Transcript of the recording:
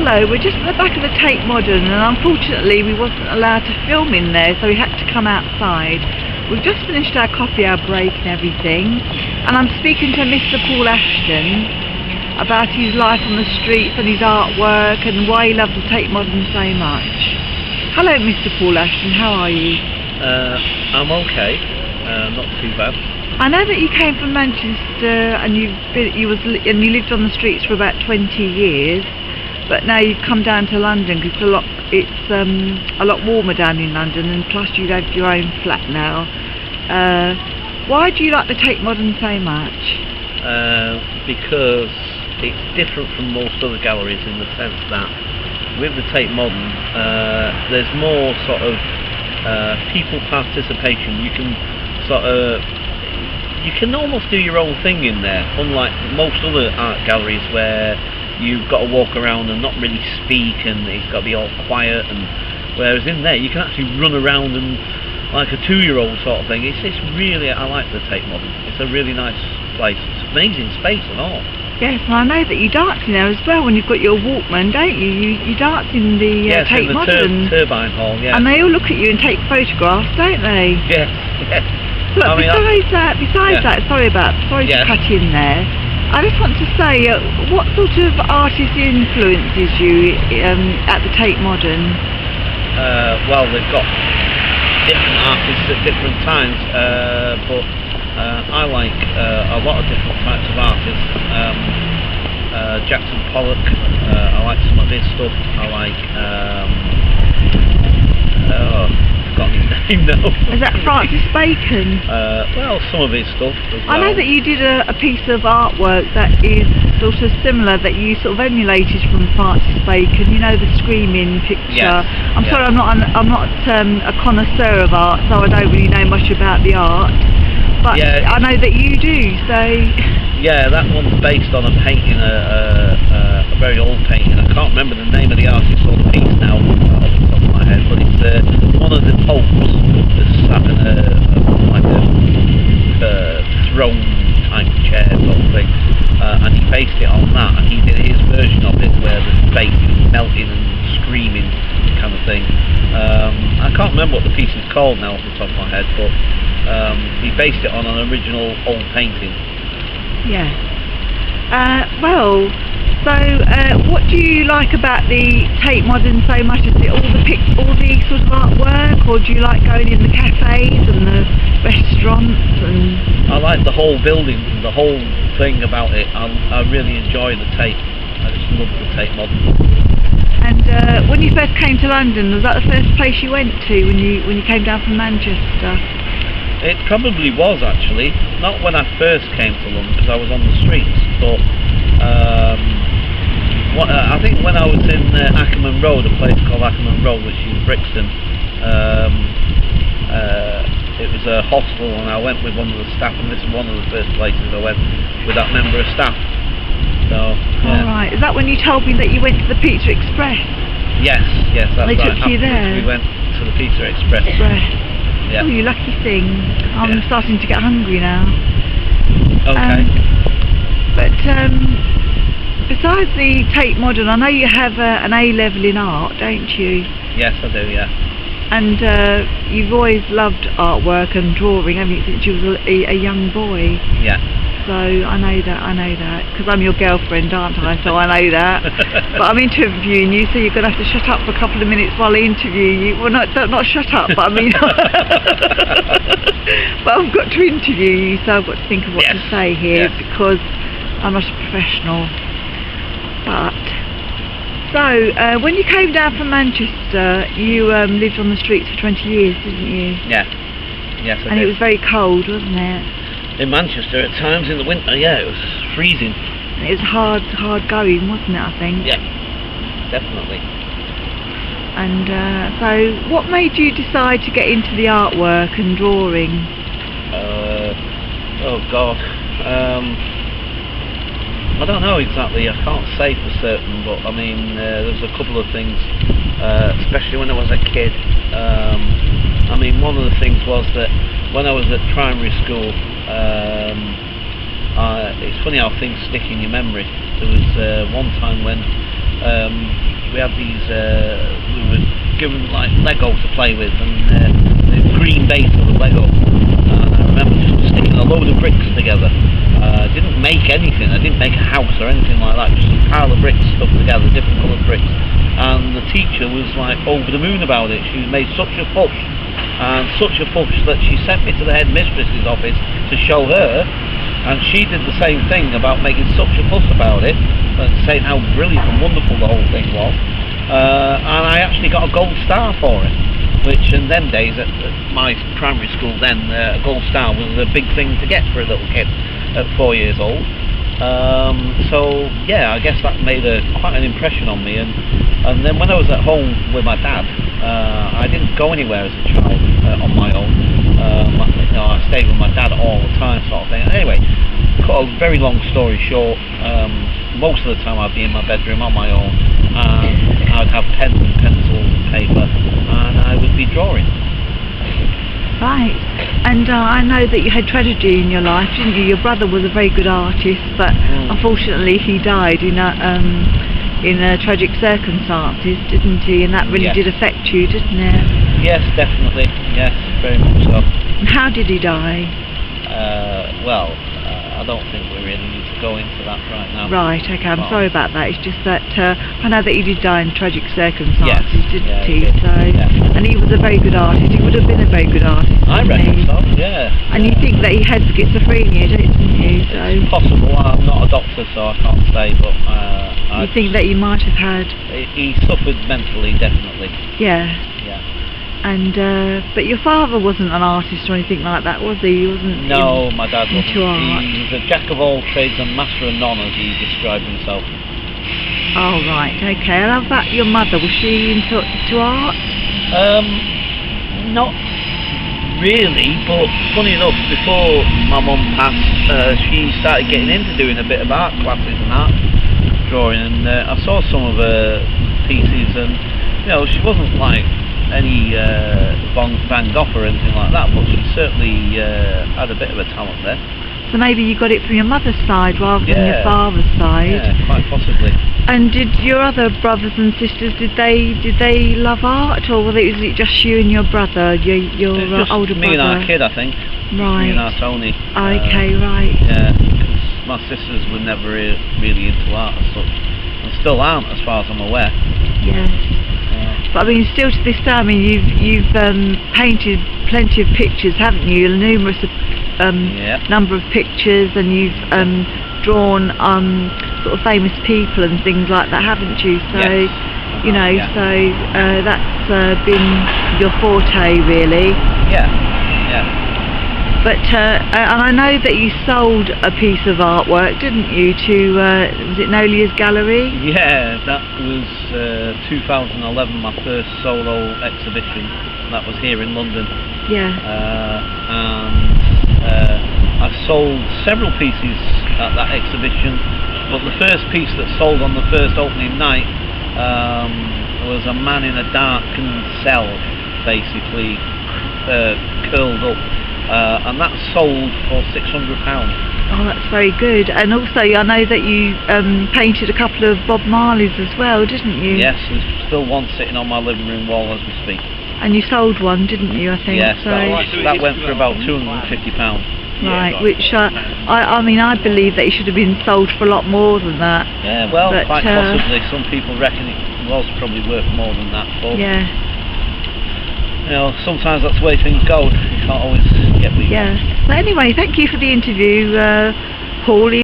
hello, we're just at the back of the Tate Modern, and unfortunately we wasn't allowed to film in there, so we had to come outside. We've just finished our coffee hour break and everything, and I'm speaking to Mr. Paul Ashton about his life on the streets and his artwork and why he loves the Tate Modern so much. Hello Mr. Paul Ashton, how are you? I'm okay, not too bad. I know that you came from Manchester and you lived on the streets for about 20 years, but now you've come down to London because it's a lot warmer down in London, and plus you have your own flat now. Why do you like the Tate Modern so much? Because it's different from most other galleries in the sense that with the Tate Modern there's more sort of people participation. You can almost do your own thing in there, unlike most other art galleries where you've got to walk around and not really speak, and it's got to be all quiet. And whereas in there you can actually run around and like a 2-year-old sort of thing. It's really, I like the Tate Modern. It's a really nice place. It's amazing space and all. Yes, and I know that you dance in there as well when you've got your Walkman, don't you? You dance in the Tate Modern. Turbine Hall, yeah. And they all look at you and take photographs, don't they? Yes, yes. Look, besides that, sorry to cut in there. I just want to say, what sort of artist influences you at the Tate Modern? Well, they've got different artists at different times, but I like a lot of different types of artists. Jackson Pollock, I like some of his stuff. I like, I've forgotten his name now. Is that Francis Bacon? Well, some of his stuff as well. I know that you did a piece of artwork that is sort of similar, that you sort of emulated from Francis Bacon. You know, the screaming picture. Yes. I'm sorry, I'm not a connoisseur of art, so I don't really know much about the art. But yeah, I know that you do. So. Yeah, that one's based on a painting, a very old painting. I can't remember the name of the artist or the piece now off the top of my head, but it's one of the popes that's sat in like a throne type chair sort of thing, and he based it on that, and he did his version of it where the face is melting and screaming kind of thing. I can't remember what the piece is called now off the top of my head, but he based it on an original old painting. Yeah. Well, so what do you like about the Tate Modern so much? Is it all the sort of artwork, or do you like going in the cafes and the restaurants? And I like the whole building, the whole thing about it. I really enjoy the Tate. I just love the Tate Modern. And when you first came to London, was that the first place you went to when you came down from Manchester? It probably was, actually. Not when I first came to London, because I was on the streets, but I think when I was in Ackerman Road, a place called Ackerman Road, which is Brixton, it was a hostel, and I went with one of the staff, and this is one of the first places I went with that member of staff. So, yeah. Alright, is that when you told me that you went to the Pizza Express? Yes, that's right. They took you there? We went to the Pizza Express. Yeah. Oh, you lucky thing. I'm starting to get hungry now. Okay. But besides the Tate Modern, I know you have an A level in art, don't you? Yes, I do, yeah. And you've always loved artwork and drawing, haven't you, since you was a young boy? Yeah. So I know that, because I'm your girlfriend, aren't I? So I know that. But I'm interviewing you, so you're going to have to shut up for a couple of minutes while I interview you. Well, not shut up, but I mean, but I've got to interview you, so I've got to think of what to say here, because I'm not a professional. But so when you came down from Manchester, you lived on the streets for 20 years, didn't you? Yeah. Yes, I did. And it was very cold, wasn't it? In Manchester at times in the winter, yeah, it was freezing. It was hard going, wasn't it, I think? Yeah, definitely. And so what made you decide to get into the artwork and drawing? Oh God, I don't know exactly, I can't say for certain, but I mean there was a couple of things, especially when I was a kid. I mean, one of the things was that when I was at primary school, it's funny how things stick in your memory. There was one time when we had these, we were given like Lego to play with, and the green base of the Lego. And I remember just sticking a load of bricks together. I didn't make anything, I didn't make a house or anything like that, just a pile of bricks stuck together, different coloured bricks. And the teacher was like over the moon about it. She made such a fuss, and such a fuss that she sent me to the headmistress's office to show her, and she did the same thing about making such a fuss about it, and saying how brilliant and wonderful the whole thing was. And I actually got a gold star for it, which in them days at my primary school then, a gold star was a big thing to get for a little kid at 4 years old. So yeah, I guess that made quite an impression on me. And then when I was at home with my dad, I didn't go anywhere as a child on my own. I stayed with my dad all the time, sort of thing. Anyway, cut a very long story short, most of the time I'd be in my bedroom on my own, and I'd have pens and pencils and paper, and I would be drawing. Right, and I know that you had tragedy in your life, didn't you? Your brother was a very good artist, but unfortunately he died in tragic circumstances, didn't he? And that really did affect you, didn't it? Yes, definitely. Yes, very much so. And how did he die? Well, I don't think we really need to go into that right now. Right, okay, I'm sorry about that. It's just that I know that he did die in tragic circumstances, didn't he? And he was a very good artist. He would have been a very good artist. I reckon so, yeah. And you think that he had schizophrenia, didn't you? So it's possible. I'm not a doctor, so I can't say, but you think that he might have had... He suffered mentally, definitely. Yeah. Yeah. And but your father wasn't an artist or anything like that, was he? He wasn't. No, my dad wasn't. Into art. He was a jack of all trades and master of none, as he described himself. Oh right, okay. And how about your mother? Was she into art? Not really, but funny enough, before my mum passed, she started getting into doing a bit of art classes and art drawing, and I saw some of her pieces, and she wasn't like any Van Gogh or anything like that, but she certainly had a bit of a talent there. So maybe you got it from your mother's side rather than your father's side. Yeah, quite possibly. And did your other brothers and sisters, did they love art, or was it just you and your brother, your older brother? Me and our kid, I think. Right. Me and our Tony. Okay, right. Yeah, because my sisters were never really into art as such, and still aren't, as far as I'm aware. Yes. But I mean, still to this day, I mean, you've painted plenty of pictures, haven't you? A numerous number of pictures, and you've drawn sort of famous people and things like that, haven't you? So so that's been your forte, really. Yeah. But and I know that you sold a piece of artwork, didn't you, to was it Nolia's Gallery? Yeah, that was 2011, my first solo exhibition. That was here in London. Yeah. And I sold several pieces at that exhibition, but the first piece that sold on the first opening night was a man in a darkened cell, basically curled up. And that sold for £600. Oh, that's very good. And also, I know that you painted a couple of Bob Marleys as well, didn't you? Yes, there's still one sitting on my living room wall as we speak. And you sold one, didn't you, I think? Yes, so that went for about £250. Right, which I mean, I believe that it should have been sold for a lot more than that. Yeah, well, quite possibly. Some people reckon it was probably worth more than that. But yeah. Sometimes that's the way things go. You can't always get what you want. Yeah. So anyway, thank you for the interview, Paul.